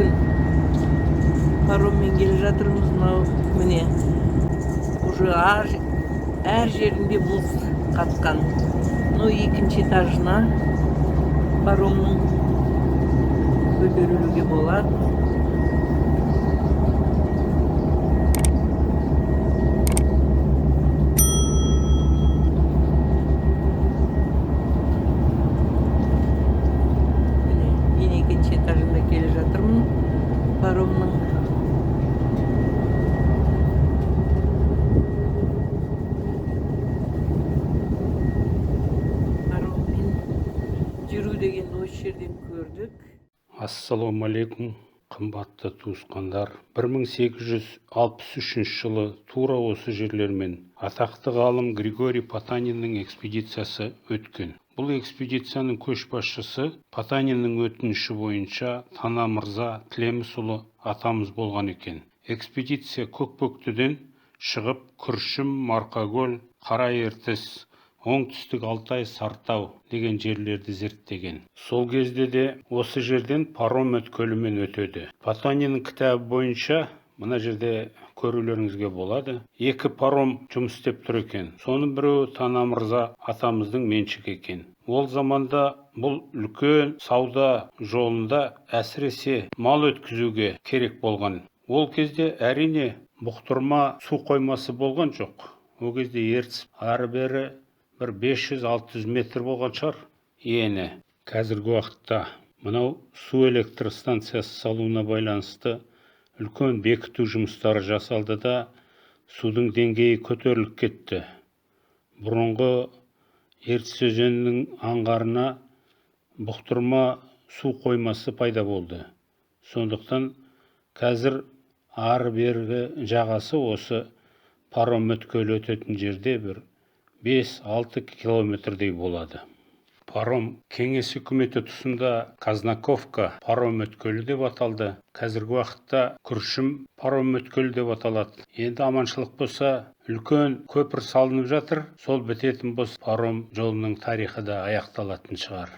күн пароммен келе жатырмыз. Мынау міне уже әр жерінде мұз қатқан. Ну, екінші этажына паромның көтерілуге болады. Міне екінші этажында келе жатырмын паромның. Жерден көрдік. Ассалаумағалейкум, қымбатты туысқандар. 1863 жылы тура осы жерлермен атақты ғалым Григорий Потанинның экспедициясы өткен. Бұл экспедицияның көшбасшысы Потанинның өтініші бойынша Тана мырза Тілеміс атамыз болған екен. Экспедиция Көкпөктіден шығып Куршім, Марқакөл, Черного Иртыша, оңтүстік Алтай, Сартау деген жерлерді зерттеген. Сол кезде де осы жерден паром өткелімен өтеді. Потанинның кітабы бойынша, мына жерде көрулеріңізге болады, 2 паром жұмыс істеп тұр екен. Соның біреуі Тана мырза атамыздың меншігі екен. Ол заманда бұл үлкен сауда жолында әсіресе мал өткізуге керек болған. Ол кезде әрине бұқтырма су қоймасы болған жоқ. Ол кезде ертіс ары-бері бір 500-600 метр болған шығар ені. Қазіргі уақытта мынау су электр станциясы салуына байланысты үлкен бекіту жұмыстары жасалды да судың деңгейі көтеріліп кетті. Бұрынғы ертіс өзенінің аңғарына бұқтырма су қоймасы пайда болды. Сондықтан қазір ары-бергі жағасы осы паром өткелі өтетін жерде бір 5-6 километрдей болады. Паром кеңес үкіметі тұсында Казнаковка паром өткелі деп аталды. Қазіргі уақытта Күршім паром өткелі деп аталады. Енді аманшылық болса, үлкен көпір салынып жатыр. Сол бітетін болса, паром жолының тарихы да аяқталатын шығар.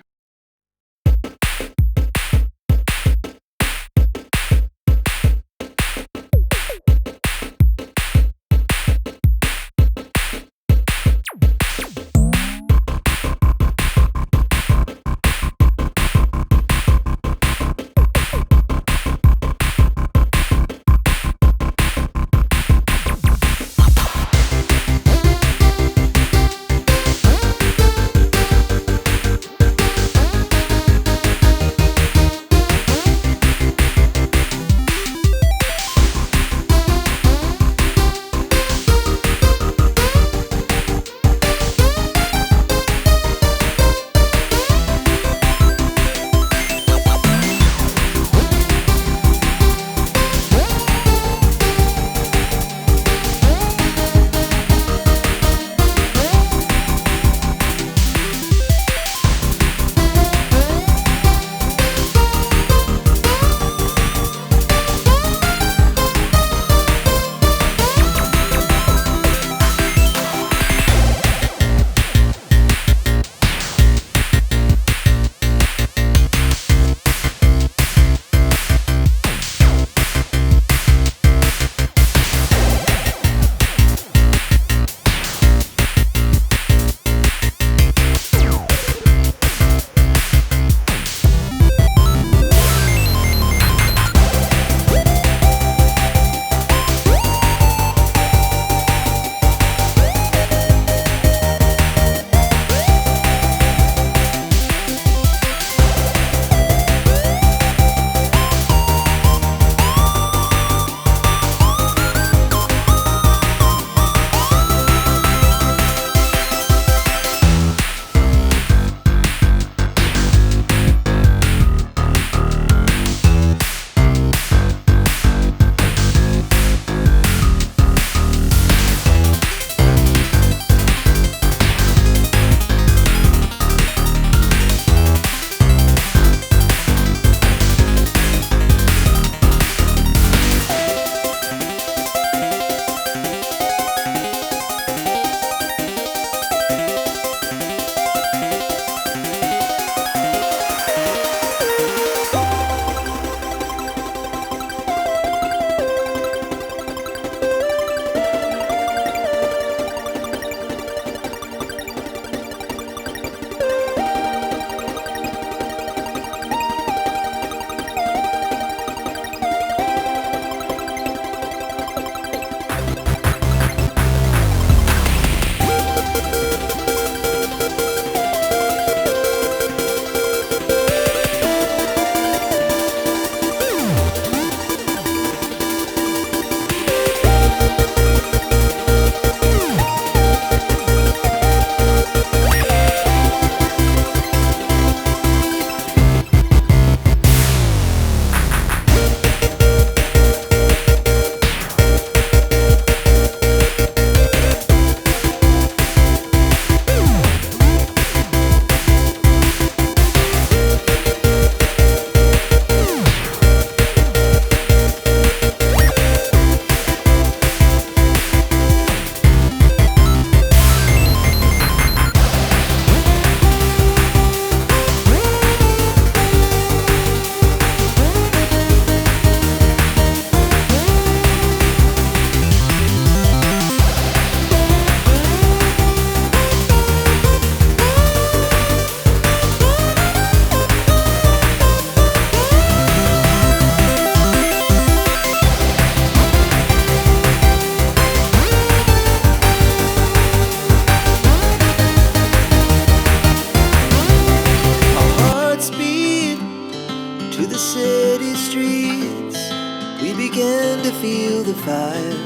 feel the fire.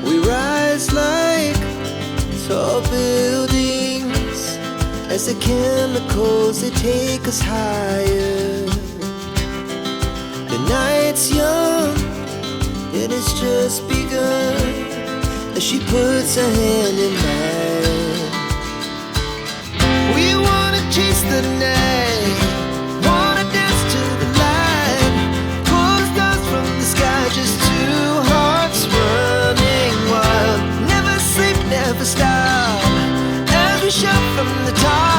We rise like tall buildings as the chemicals, they take us higher. The night's young, it has just begun as she puts her hand in mine. We wanna chase the night, wanna dance to the light, pull stars from the sky, just two hearts running wild. Never sleep, never stop, as we shout from the top.